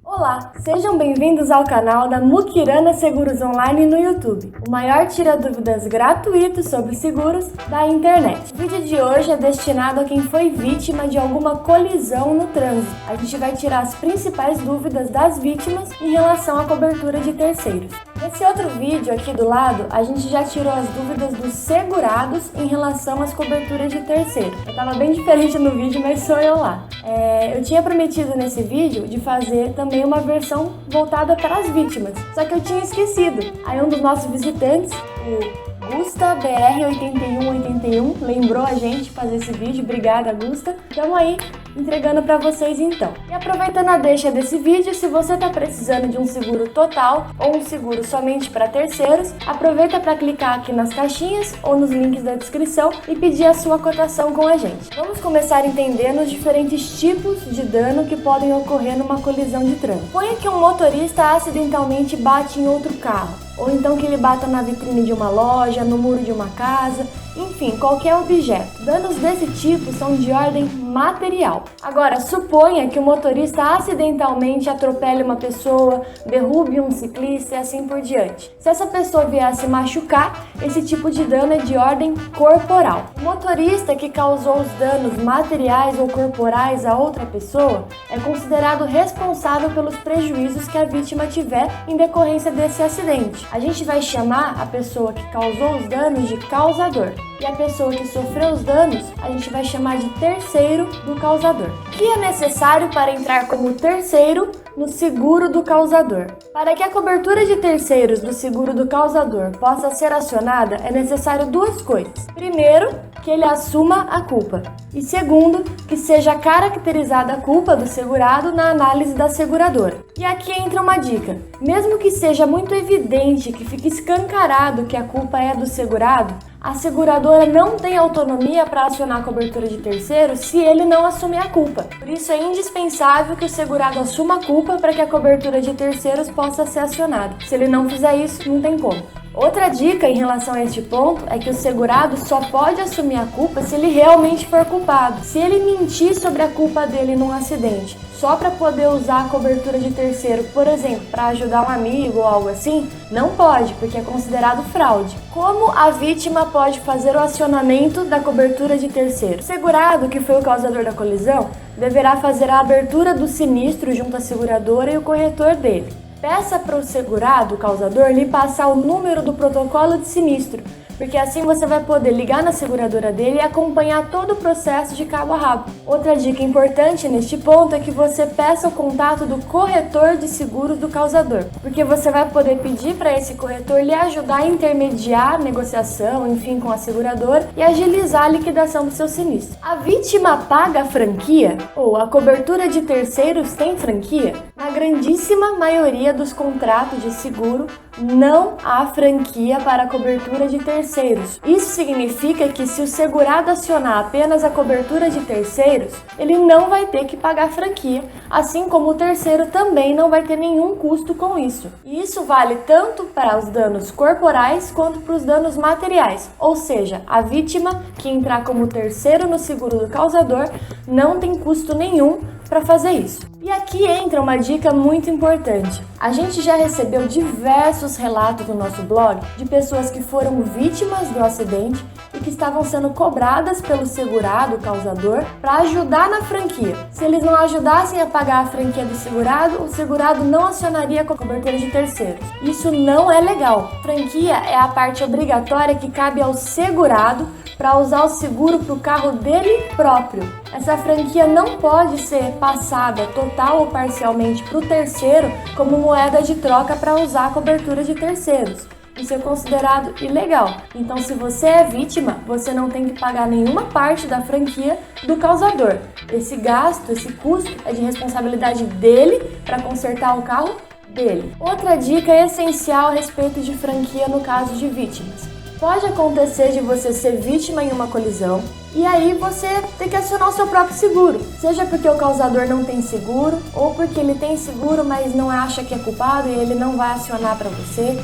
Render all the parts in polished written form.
Olá, sejam bem-vindos ao canal da Mukirana Seguros Online no YouTube, o maior tira-dúvidas gratuito sobre seguros da internet. O vídeo de hoje é destinado a quem foi vítima de alguma colisão no trânsito. A gente vai tirar as principais dúvidas das vítimas em relação à cobertura de terceiros. Nesse outro vídeo aqui do lado, a gente já tirou as dúvidas dos segurados em relação às coberturas de terceiro. Eu tava bem diferente no vídeo, mas sou eu lá. Eu tinha prometido nesse vídeo de fazer também uma versão voltada para as vítimas, só que eu tinha esquecido. Aí um dos nossos visitantes, o Gusta BR8181, lembrou a gente fazer esse vídeo. Obrigada, Gusta. Estamos aí entregando para vocês então. E aproveitando a deixa desse vídeo, se você está precisando de um seguro total ou um seguro somente para terceiros, aproveita para clicar aqui nas caixinhas ou nos links da descrição e pedir a sua cotação com a gente. Vamos começar entendendo os diferentes tipos de dano que podem ocorrer numa colisão de trânsito. Suponha que um motorista acidentalmente bate em outro carro, ou então que ele bata na vitrine de uma loja, no muro de uma casa, enfim, qualquer objeto. Danos desse tipo são de ordem material. Agora, suponha que o motorista acidentalmente atropele uma pessoa, derrube um ciclista e assim por diante. Se essa pessoa vier a se machucar, esse tipo de dano é de ordem corporal. O motorista que causou os danos materiais ou corporais a outra pessoa é considerado responsável pelos prejuízos que a vítima tiver em decorrência desse acidente. A gente vai chamar a pessoa que causou os danos de causador. E a pessoa que sofreu os danos, a gente vai chamar de terceiro do causador. O que é necessário para entrar como terceiro no seguro do causador? Para que a cobertura de terceiros do seguro do causador possa ser acionada, é necessário duas coisas. Primeiro, que ele assuma a culpa. E segundo, que seja caracterizada a culpa do segurado na análise da seguradora. E aqui entra uma dica. Mesmo que seja muito evidente, que fique escancarado que a culpa é do segurado, a seguradora não tem autonomia para acionar a cobertura de terceiro se ele não assumir a culpa. Por isso é indispensável que o segurado assuma a culpa para que a cobertura de terceiros possa ser acionada. Se ele não fizer isso, não tem como. Outra dica em relação a este ponto é que o segurado só pode assumir a culpa se ele realmente for culpado. Se ele mentir sobre a culpa dele num acidente só para poder usar a cobertura de terceiro, por exemplo, para ajudar um amigo ou algo assim, não pode, porque é considerado fraude. Como a vítima pode fazer o acionamento da cobertura de terceiro? O segurado, que foi o causador da colisão, deverá fazer a abertura do sinistro junto à seguradora e o corretor dele. Peça para o segurado, o causador, lhe passar o número do protocolo de sinistro, porque assim você vai poder ligar na seguradora dele e acompanhar todo o processo de cabo a rabo. Outra dica importante neste ponto é que você peça o contato do corretor de seguros do causador, porque você vai poder pedir para esse corretor lhe ajudar a intermediar a negociação, enfim, com a seguradora e agilizar a liquidação do seu sinistro. A vítima paga a franquia? Ou a cobertura de terceiros tem franquia? Na grandíssima maioria dos contratos de seguro, não há franquia para a cobertura de terceiros. Isso significa que se o segurado acionar apenas a cobertura de terceiros, ele não vai ter que pagar franquia, assim como o terceiro também não vai ter nenhum custo com isso. E isso vale tanto para os danos corporais quanto para os danos materiais, ou seja, a vítima que entrar como terceiro no seguro do causador não tem custo nenhum para fazer isso. E aqui entra uma dica muito importante. A gente já recebeu diversos relatos no nosso blog de pessoas que foram vítimas do acidente e que estavam sendo cobradas pelo segurado, o causador, para ajudar na franquia. Se eles não ajudassem a pagar a franquia do segurado, o segurado não acionaria a cobertura de terceiros. Isso não é legal. Franquia é a parte obrigatória que cabe ao segurado para usar o seguro para o carro dele próprio. Essa franquia não pode ser passada total ou parcialmente para o terceiro como moeda de troca para usar a cobertura de terceiros. Isso é considerado ilegal. Então, se você é vítima, você não tem que pagar nenhuma parte da franquia do causador. Esse gasto, esse custo é de responsabilidade dele para consertar o carro dele. Outra dica essencial a respeito de franquia no caso de vítimas. Pode acontecer de você ser vítima em uma colisão e aí você tem que acionar o seu próprio seguro. Seja porque o causador não tem seguro ou porque ele tem seguro, mas não acha que é culpado e ele não vai acionar para você.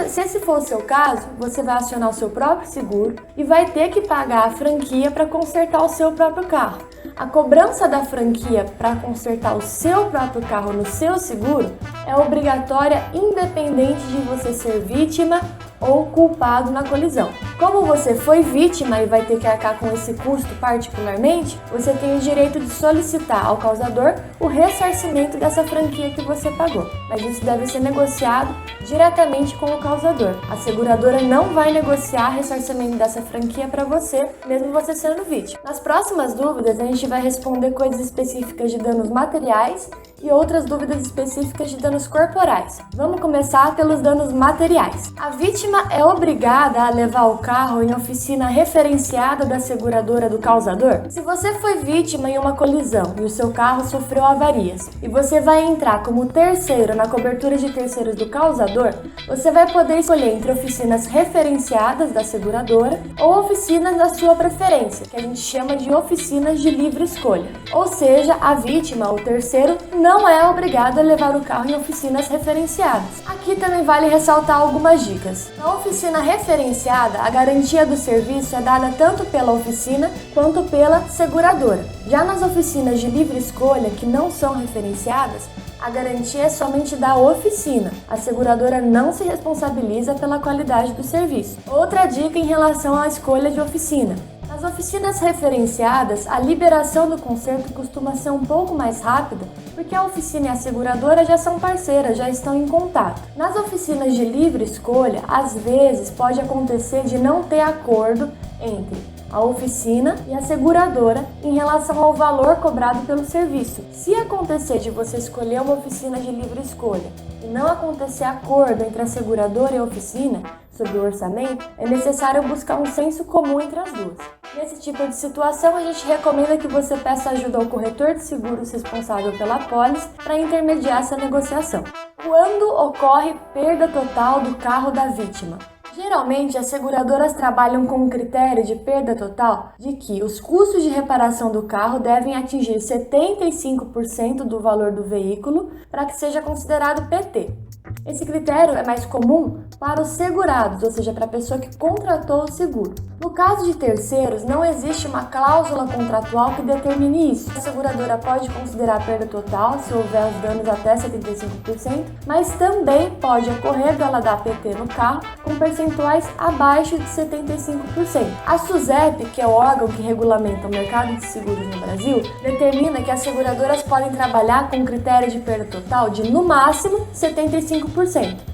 Se esse for o seu caso, você vai acionar o seu próprio seguro e vai ter que pagar a franquia para consertar o seu próprio carro. A cobrança da franquia para consertar o seu próprio carro no seu seguro é obrigatória independente de você ser vítima ou culpado na colisão. Como você foi vítima e vai ter que arcar com esse custo particularmente, você tem o direito de solicitar ao causador o ressarcimento dessa franquia que você pagou. Mas isso deve ser negociado diretamente com o causador. A seguradora não vai negociar ressarcimento dessa franquia para você, mesmo você sendo vítima. Nas próximas dúvidas, a gente vai responder coisas específicas de danos materiais e outras dúvidas específicas de danos corporais. Vamos começar pelos danos materiais. A vítima é obrigada a levar o carro em oficina referenciada da seguradora do causador? Se você foi vítima em uma colisão e o seu carro sofreu avarias e você vai entrar como terceiro na cobertura de terceiros do causador, você vai poder escolher entre oficinas referenciadas da seguradora ou oficinas da sua preferência, que a gente chama de oficinas de livre escolha. Ou seja, a vítima, o terceiro, não é obrigado a levar o carro em oficinas referenciadas. Aqui também vale ressaltar algumas dicas. Na oficina referenciada, a garantia do serviço é dada tanto pela oficina quanto pela seguradora. Já nas oficinas de livre escolha, que não são referenciadas, a garantia é somente da oficina. A seguradora não se responsabiliza pela qualidade do serviço. Outra dica em relação à escolha de oficina. Nas oficinas referenciadas, a liberação do conserto costuma ser um pouco mais rápida, porque a oficina e a seguradora já são parceiras, já estão em contato. Nas oficinas de livre escolha, às vezes pode acontecer de não ter acordo entre a oficina e a seguradora em relação ao valor cobrado pelo serviço. Se acontecer de você escolher uma oficina de livre escolha e não acontecer acordo entre a seguradora e a oficina sobre o orçamento, é necessário buscar um senso comum entre as duas. Nesse tipo de situação, a gente recomenda que você peça ajuda ao corretor de seguros responsável pela apólice para intermediar essa negociação. Quando ocorre perda total do carro da vítima? Geralmente, as seguradoras trabalham com um critério de perda total de que os custos de reparação do carro devem atingir 75% do valor do veículo para que seja considerado PT. Esse critério é mais comum para os segurados, ou seja, para a pessoa que contratou o seguro. No caso de terceiros, não existe uma cláusula contratual que determine isso. A seguradora pode considerar a perda total se houver os danos até 75%, mas também pode ocorrer dela dar PT no carro com percentuais abaixo de 75%. A SUSEP, que é o órgão que regulamenta o mercado de seguros no Brasil, determina que as seguradoras podem trabalhar com um critério de perda total de, no máximo, 75%.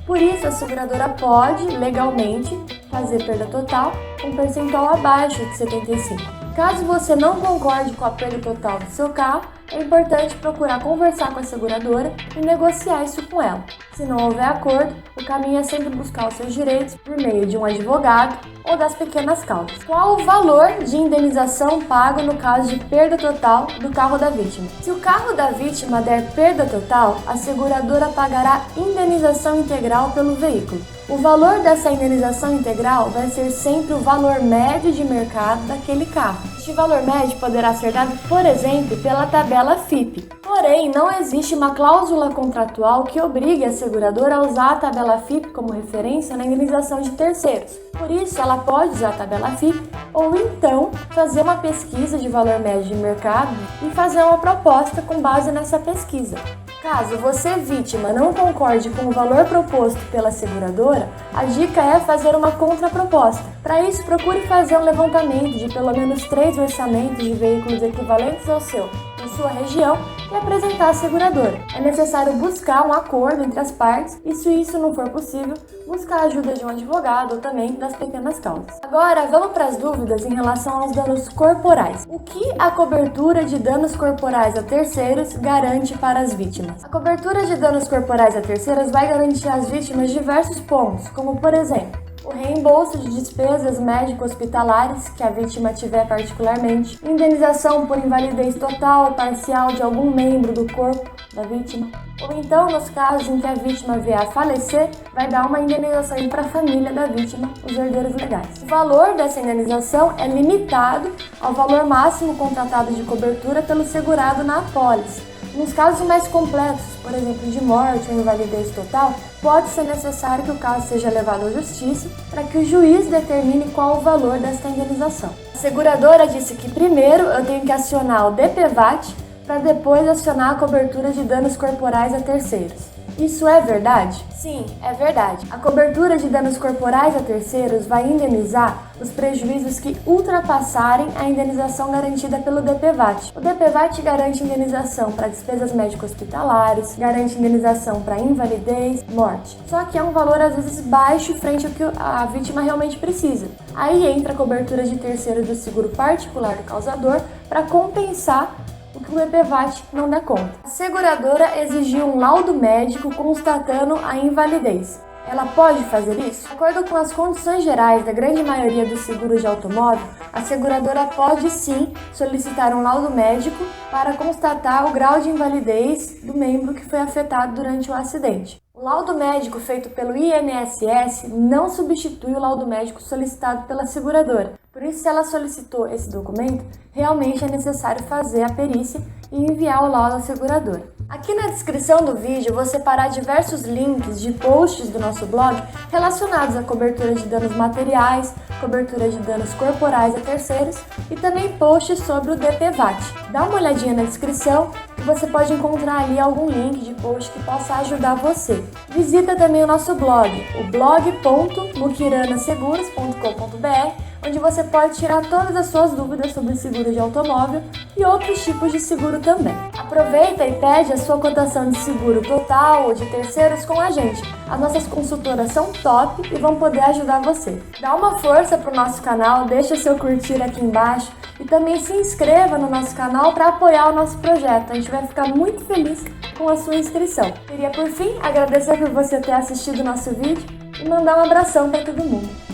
Por isso, a seguradora pode, legalmente, fazer perda total com um percentual abaixo de 75%. Caso você não concorde com a perda total do seu carro, é importante procurar conversar com a seguradora e negociar isso com ela. Se não houver acordo, o caminho é sempre buscar os seus direitos por meio de um advogado ou das pequenas causas. Qual o valor de indenização pago no caso de perda total do carro da vítima? Se o carro da vítima der perda total, a seguradora pagará indenização integral pelo veículo. O valor dessa indenização integral vai ser sempre o valor médio de mercado daquele carro. Este valor médio poderá ser dado, por exemplo, pela tabela FIPE. Porém, não existe uma cláusula contratual que obrigue a seguradora a usar a tabela FIPE como referência na indenização de terceiros. Por isso, ela pode usar a tabela FIPE ou então fazer uma pesquisa de valor médio de mercado e fazer uma proposta com base nessa pesquisa. Caso você, vítima, não concorde com o valor proposto pela seguradora, a dica é fazer uma contraproposta. Para isso, procure fazer um levantamento de pelo menos 3 orçamentos de veículos equivalentes ao seu, em sua região, e apresentar à seguradora. É necessário buscar um acordo entre as partes e, se isso não for possível, buscar a ajuda de um advogado ou também das pequenas causas. Agora, vamos para as dúvidas em relação aos danos corporais. O que a cobertura de danos corporais a terceiros garante para as vítimas? A cobertura de danos corporais a terceiros vai garantir às vítimas diversos pontos, como, por exemplo, o reembolso de despesas médico-hospitalares que a vítima tiver particularmente, indenização por invalidez total ou parcial de algum membro do corpo da vítima, ou então, nos casos em que a vítima vier a falecer, vai dar uma indenização para a família da vítima, os herdeiros legais. O valor dessa indenização é limitado ao valor máximo contratado de cobertura pelo segurado na apólice, Nos casos mais complexos, por exemplo, de morte ou invalidez total, pode ser necessário que o caso seja levado à justiça para que o juiz determine qual o valor desta indenização. A seguradora disse que primeiro eu tenho que acionar o DPVAT para depois acionar a cobertura de danos corporais a terceiros. Isso é verdade? Sim, é verdade. A cobertura de danos corporais a terceiros vai indenizar os prejuízos que ultrapassarem a indenização garantida pelo DPVAT. O DPVAT garante indenização para despesas médico-hospitalares, garante indenização para invalidez, morte. Só que é um valor às vezes baixo frente ao que a vítima realmente precisa. Aí entra a cobertura de terceiro do seguro particular do causador para compensar o que o DPVAT não dá conta. A seguradora exigiu um laudo médico constatando a invalidez. Ela pode fazer isso? De acordo com as condições gerais da grande maioria dos seguros de automóvel, a seguradora pode sim solicitar um laudo médico para constatar o grau de invalidez do membro que foi afetado durante o acidente. O laudo médico feito pelo INSS não substitui o laudo médico solicitado pela seguradora. Por isso, se ela solicitou esse documento, realmente é necessário fazer a perícia e enviar o laudo à seguradora. Aqui na descrição do vídeo eu vou separar diversos links de posts do nosso blog relacionados à cobertura de danos materiais, cobertura de danos corporais a terceiros e também posts sobre o DPVAT. Dá uma olhadinha na descrição e você pode encontrar ali algum link de post que possa ajudar você. Visita também o nosso blog, o blog.mukiranaseguros.com.br, onde você pode tirar todas as suas dúvidas sobre seguro de automóvel e outros tipos de seguro também. Aproveita e pede a sua cotação de seguro total ou de terceiros com a gente. As nossas consultoras são top e vão poder ajudar você. Dá uma força para o nosso canal, deixa seu curtir aqui embaixo e também se inscreva no nosso canal para apoiar o nosso projeto. A gente vai ficar muito feliz com a sua inscrição. Queria por fim agradecer por você ter assistido o nosso vídeo e mandar um abração para todo mundo.